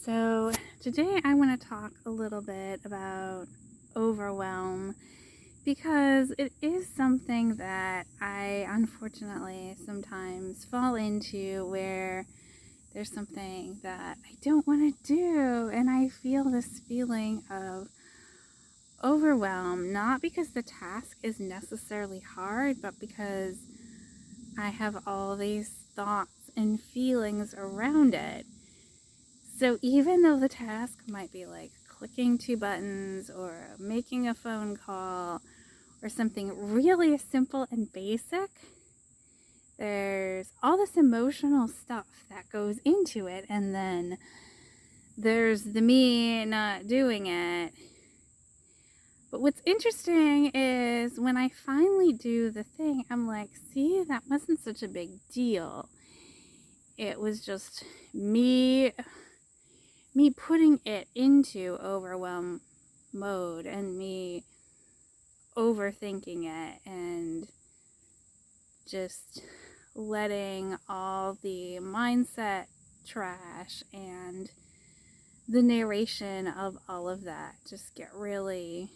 So, today I want to talk a little bit about overwhelm because it is something that I unfortunately sometimes fall into where there's something that I don't want to do, and I feel this feeling of overwhelm, not because the task is necessarily hard, but because I have all these thoughts and feelings around it. So even though the task might be like clicking two buttons or making a phone call or something really simple and basic, there's all this emotional stuff that goes into it, and then there's the me not doing it. But what's interesting is when I finally do the thing, I'm like, see, that wasn't such a big deal. It was just me putting it into overwhelm mode and me overthinking it and just letting all the mindset trash and the narration of all of that just get really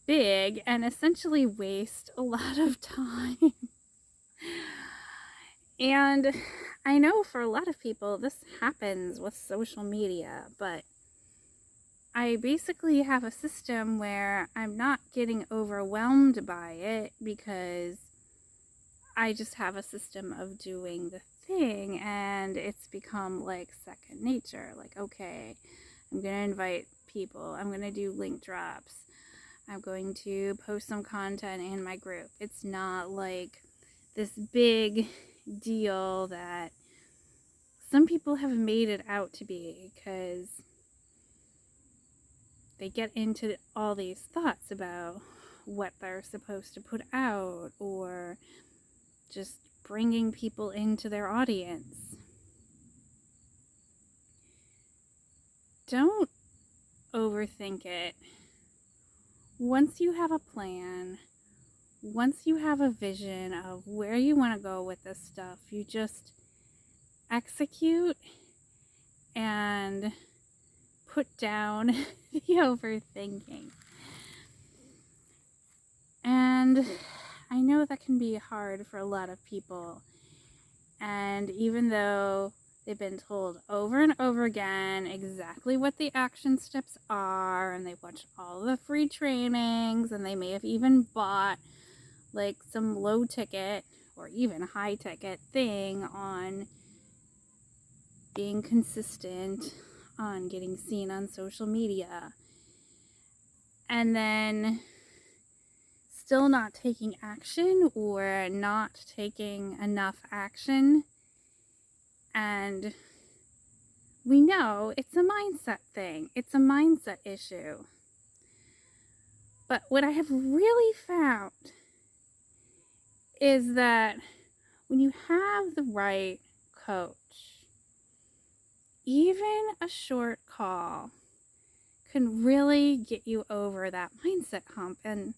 big and essentially waste a lot of time. And I know for a lot of people this happens with social media, but I basically have a system where I'm not getting overwhelmed by it because I just have a system of doing the thing, and it's become like second nature. Like, okay, I'm going to invite people. I'm going to do link drops. I'm going to post some content in my group. It's not like this big deal that some people have made it out to be, because they get into all these thoughts about what they're supposed to put out or just bringing people into their audience. Don't overthink it. Once you have a plan, once you have a vision of where you want to go with this stuff, you just execute and put down the overthinking. And I know that can be hard for a lot of people. And even though they've been told over and over again exactly what the action steps are, and they've watched all the free trainings, and they may have even bought like some low ticket or even high ticket thing on being consistent, on getting seen on social media, and then still not taking action or not taking enough action. And we know it's a mindset thing. It's a mindset issue. But what I have really found is that when you have the right coach, even a short call can really get you over that mindset hump. And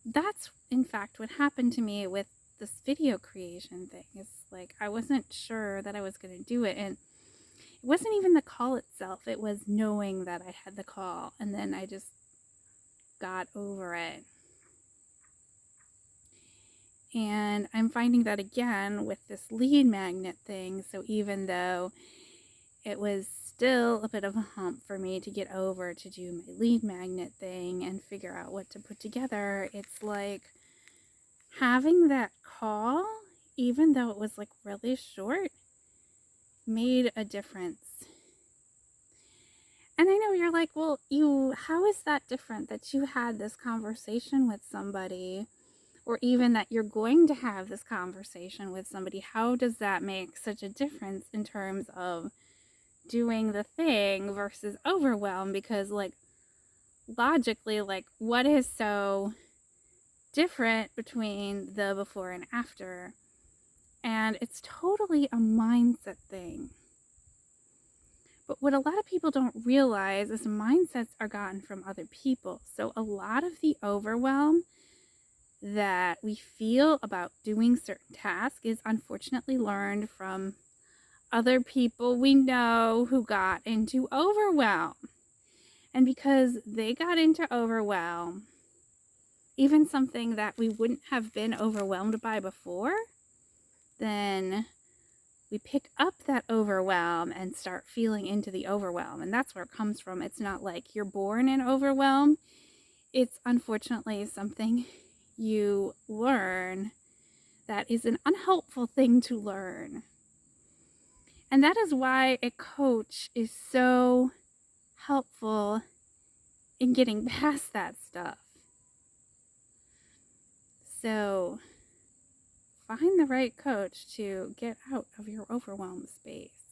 that's in fact what happened to me with this video creation thing. It's like I wasn't sure that I was going to do it, and it wasn't even the call itself. It was knowing that I had the call, and then I just got over it. And I'm finding that again with this lead magnet thing. So even though it was still a bit of a hump for me to get over to do my lead magnet thing and figure out what to put together, it's like having that call, even though it was like really short, made a difference. And I know you're like, well, how is that different that you had this conversation with somebody, or even that you're going to have this conversation with somebody? How does that make such a difference in terms of doing the thing versus overwhelm? Because like logically, like what is so different between the before and after? And it's totally a mindset thing. But what a lot of people don't realize is mindsets are gotten from other people. So a lot of the overwhelm that we feel about doing certain tasks is unfortunately learned from other people we know who got into overwhelm. And because they got into overwhelm, even something that we wouldn't have been overwhelmed by before, then we pick up that overwhelm and start feeling into the overwhelm. And that's where it comes from. It's not like you're born in overwhelm. It's unfortunately something you learn that is an unhelpful thing to learn. And that is why a coach is so helpful in getting past that stuff. So find the right coach to get out of your overwhelm space.